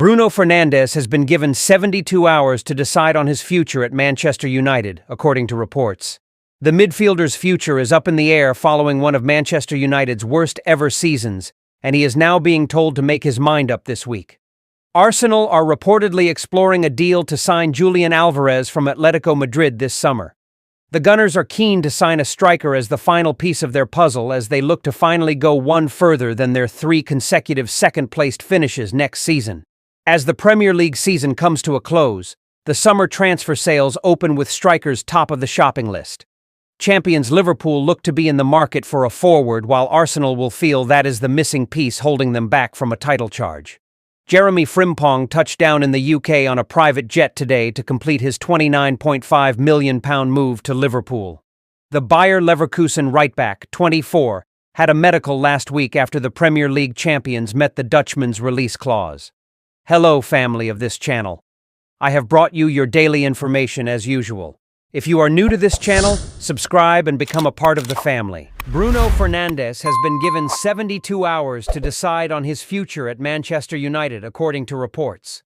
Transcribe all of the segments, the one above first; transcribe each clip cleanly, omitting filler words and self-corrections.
Bruno Fernandes has been given 72 hours to decide on his future at Manchester United, according to reports. The midfielder's future is up in the air following one of Manchester United's worst-ever seasons, and he is now being told to make his mind up this week. Arsenal are reportedly exploring a deal to sign Julian Alvarez from Atletico Madrid this summer. The Gunners are keen to sign a striker as the final piece of their puzzle as they look to finally go one further than their 3 consecutive second-placed finishes next season. As the Premier League season comes to a close, the summer transfer sales open with strikers top of the shopping list. Champions Liverpool look to be in the market for a forward, while Arsenal will feel that is the missing piece holding them back from a title charge. Jeremy Frimpong touched down in the UK on a private jet today to complete his £29.5 million move to Liverpool. The Bayer Leverkusen right-back, 24, had a medical last week after the Premier League champions met the Dutchman's release clause. Hello, family of this channel. I have brought you your daily information as usual. If you are new to this channel, subscribe and become a part of the family. Bruno Fernandes has been given 72 hours to decide on his future at Manchester United, according to reports.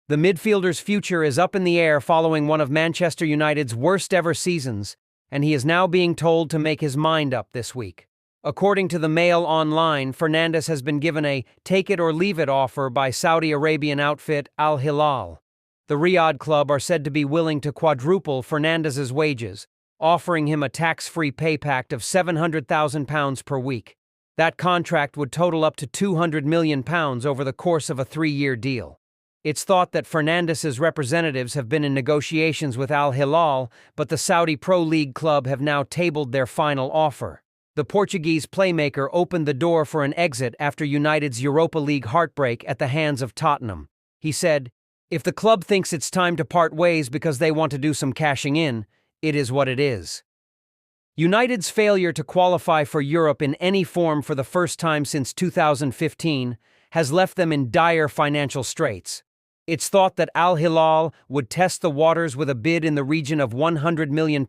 The midfielder's future is up in the air following one of Manchester United's worst-ever seasons, and he is now being told to make his mind up this week. According to the Mail Online, Fernandes has been given a take-it-or-leave-it offer by Saudi Arabian outfit Al Hilal. The Riyadh club are said to be willing to quadruple Fernandes's wages, offering him a tax-free pay pact of £700,000 per week. That contract would total up to £200 million over the course of a 3-year deal. It's thought that Fernandes's representatives have been in negotiations with Al Hilal, but the Saudi Pro League club have now tabled their final offer. The Portuguese playmaker opened the door for an exit after United's Europa League heartbreak at the hands of Tottenham. He said, "If the club thinks it's time to part ways because they want to do some cashing in, it is what it is." United's failure to qualify for Europe in any form for the first time since 2015 has left them in dire financial straits. It's thought that Al Hilal would test the waters with a bid in the region of £100 million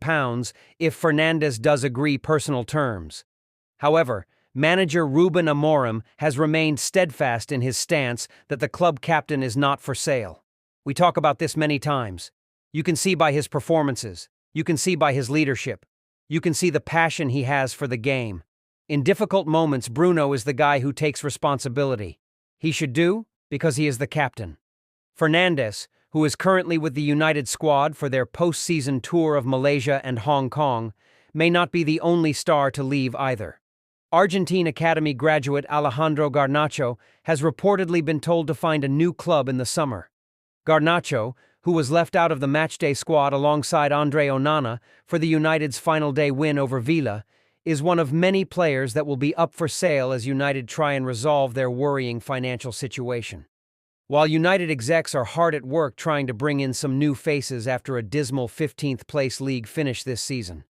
if Fernandes does agree personal terms. However, manager Ruben Amorim has remained steadfast in his stance that the club captain is not for sale. We talk about this many times. You can see by his performances. You can see by his leadership. You can see the passion he has for the game. In difficult moments, Bruno is the guy who takes responsibility. He should do, because he is the captain. Fernandes, who is currently with the United squad for their post-season tour of Malaysia and Hong Kong, may not be the only star to leave either. Argentine Academy graduate Alejandro Garnacho has reportedly been told to find a new club in the summer. Garnacho, who was left out of the matchday squad alongside Andre Onana for the United's final day win over Villa, is one of many players that will be up for sale as United try and resolve their worrying financial situation. While United execs are hard at work trying to bring in some new faces after a dismal 15th-place league finish this season,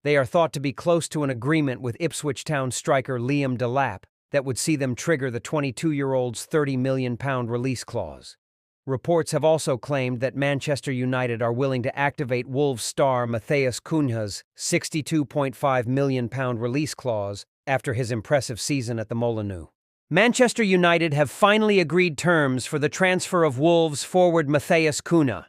they are thought to be close to an agreement with Ipswich Town striker Liam Delap that would see them trigger the 22-year-old's £30 million release clause. Reports have also claimed that Manchester United are willing to activate Wolves star Matheus Cunha's £62.5 million release clause after his impressive season at the Molineux. Manchester United have finally agreed terms for the transfer of Wolves forward Matheus Cunha.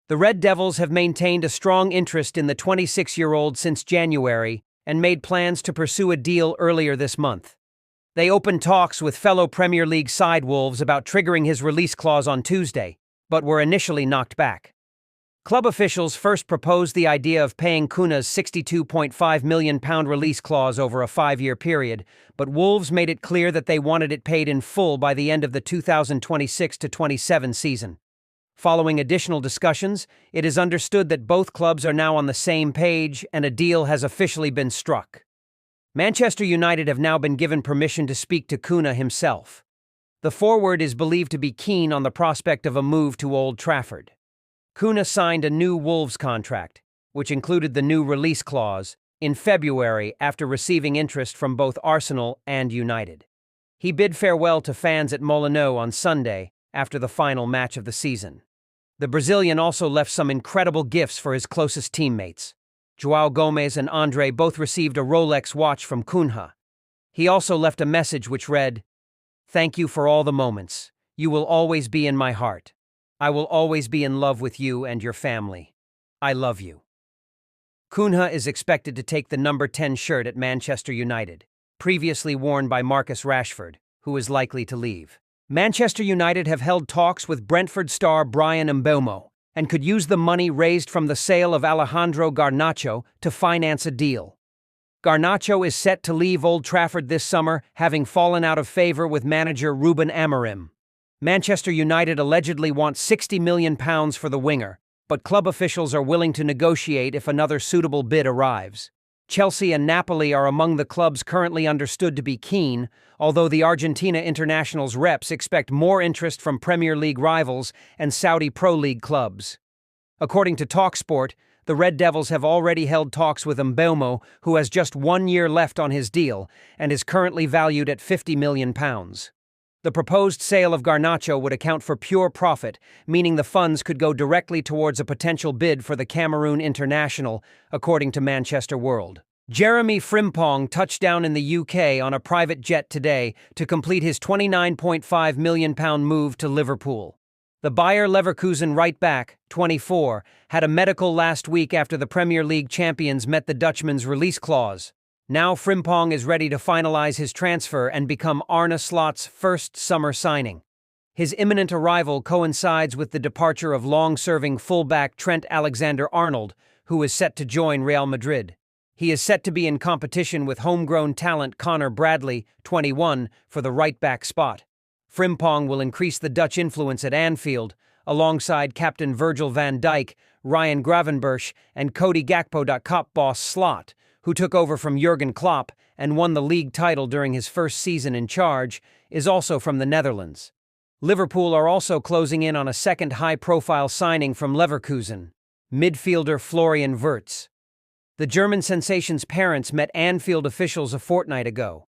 The Red Devils have maintained a strong interest in the 26-year-old since January and made plans to pursue a deal earlier this month. They opened talks with fellow Premier League side Wolves about triggering his release clause on Tuesday, but were initially knocked back. Club officials first proposed the idea of paying Cunha's £62.5 million release clause over a 5-year period, but Wolves made it clear that they wanted it paid in full by the end of the 2026-27 season. Following additional discussions, it is understood that both clubs are now on the same page and a deal has officially been struck. Manchester United have now been given permission to speak to Cunha himself. The forward is believed to be keen on the prospect of a move to Old Trafford. Cunha signed a new Wolves contract, which included the new release clause, in February after receiving interest from both Arsenal and United. He bid farewell to fans at Molineux on Sunday after the final match of the season. The Brazilian also left some incredible gifts for his closest teammates. João Gomes and Andre both received a Rolex watch from Cunha. He also left a message which read, "Thank you for all the moments. You will always be in my heart. I will always be in love with you and your family. I love you. Cunha is expected to take the number 10 shirt at Manchester United, previously worn by Marcus Rashford, who is likely to leave. Manchester United have held talks with Brentford star Bryan Mbeumo and could use the money raised from the sale of Alejandro Garnacho to finance a deal. Garnacho is set to leave Old Trafford this summer, having fallen out of favor with manager Ruben Amorim. Manchester United allegedly want £60 million for the winger, but club officials are willing to negotiate if another suitable bid arrives. Chelsea and Napoli are among the clubs currently understood to be keen, although the Argentina international's reps expect more interest from Premier League rivals and Saudi Pro League clubs. According to TalkSport, the Red Devils have already held talks with Mbeumo, who has just 1 year left on his deal and is currently valued at £50 million. The proposed sale of Garnacho would account for pure profit, meaning the funds could go directly towards a potential bid for the Cameroon international, according to Manchester World. Jeremy Frimpong touched down in the UK on a private jet today to complete his £29.5 million move to Liverpool. The Bayer Leverkusen right-back, 24, had a medical last week after the Premier League champions met the Dutchman's release clause. Now Frimpong is ready to finalize his transfer and become Arne Slot's first summer signing. His imminent arrival coincides with the departure of long-serving fullback Trent Alexander-Arnold, who is set to join Real Madrid. He is set to be in competition with homegrown talent Connor Bradley, 21, for the right-back spot. Frimpong will increase the Dutch influence at Anfield, alongside captain Virgil van Dijk, Ryan Gravenberch, and Cody Gakpo. Cop boss Slot, who took over from Jurgen Klopp and won the league title during his first season in charge, is also from the Netherlands. Liverpool are also closing in on a second high-profile signing from Leverkusen, midfielder Florian Wirtz. The German sensation's parents met Anfield officials a fortnight ago,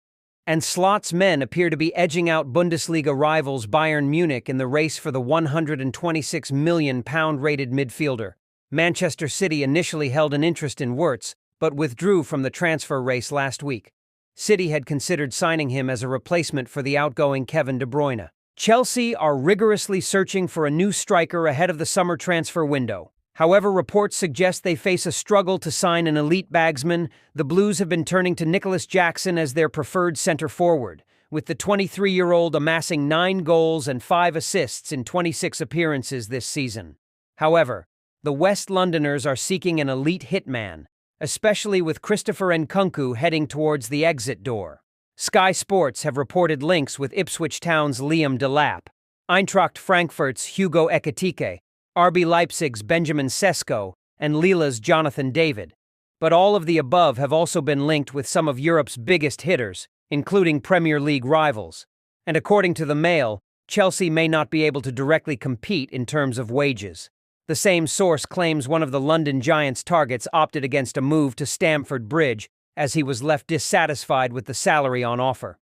and Slot's men appear to be edging out Bundesliga rivals Bayern Munich in the race for the £126 million rated midfielder. Manchester City initially held an interest in Wirtz, but withdrew from the transfer race last week. City had considered signing him as a replacement for the outgoing Kevin De Bruyne. Chelsea are rigorously searching for a new striker ahead of the summer transfer window. However, reports suggest they face a struggle to sign an elite bagsman. The Blues have been turning to Nicholas Jackson as their preferred center-forward, with the 23-year-old amassing 9 goals and 5 assists in 26 appearances this season. However, the West Londoners are seeking an elite hitman, especially with Christopher Nkunku heading towards the exit door. Sky Sports have reported links with Ipswich Town's Liam Delap, Eintracht Frankfurt's Hugo Ekitike, RB Leipzig's Benjamin Sesko, and Lila's Jonathan David. But all of the above have also been linked with some of Europe's biggest hitters, including Premier League rivals. And according to the Mail, Chelsea may not be able to directly compete in terms of wages. The same source claims one of the London Giants' targets opted against a move to Stamford Bridge as he was left dissatisfied with the salary on offer.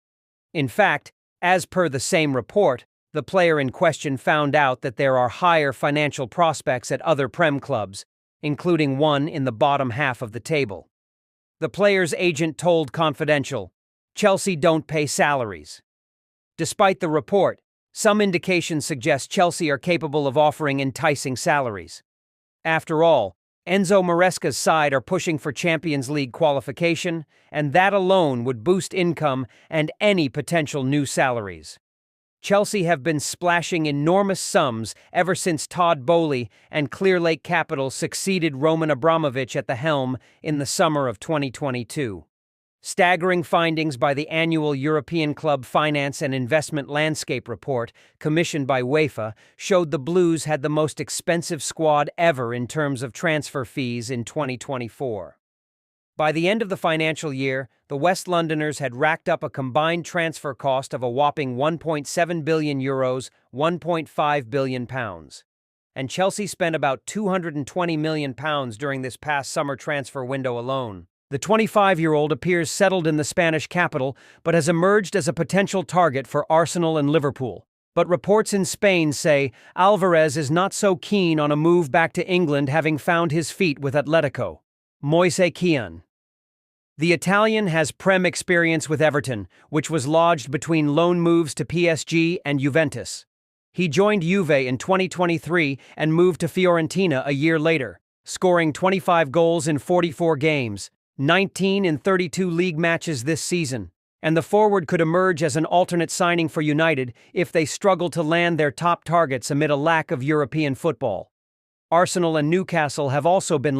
In fact, as per the same report, the player in question found out that there are higher financial prospects at other Prem clubs, including one in the bottom half of the table. The player's agent told Confidential, "Chelsea don't pay salaries." Despite the report, some indications suggest Chelsea are capable of offering enticing salaries. After all, Enzo Maresca's side are pushing for Champions League qualification, and that alone would boost income and any potential new salaries. Chelsea have been splashing enormous sums ever since Todd Boehly and Clearlake Capital succeeded Roman Abramovich at the helm in the summer of 2022. Staggering findings by the annual European Club Finance and Investment Landscape Report, commissioned by UEFA, showed the Blues had the most expensive squad ever in terms of transfer fees in 2024. By the end of the financial year, the West Londoners had racked up a combined transfer cost of a whopping €1.7 billion, £1.5 billion. And Chelsea spent about £220 million during this past summer transfer window alone. The 25-year-old appears settled in the Spanish capital, but has emerged as a potential target for Arsenal and Liverpool. But reports in Spain say Alvarez is not so keen on a move back to England, having found his feet with Atletico. Moise Kean. The Italian has Prem experience with Everton, which was lodged between loan moves to PSG and Juventus. He joined Juve in 2023 and moved to Fiorentina a year later, scoring 25 goals in 44 games, 19 in 32 league matches this season. And the forward could emerge as an alternate signing for United if they struggle to land their top targets amid a lack of European football. Arsenal and Newcastle have also been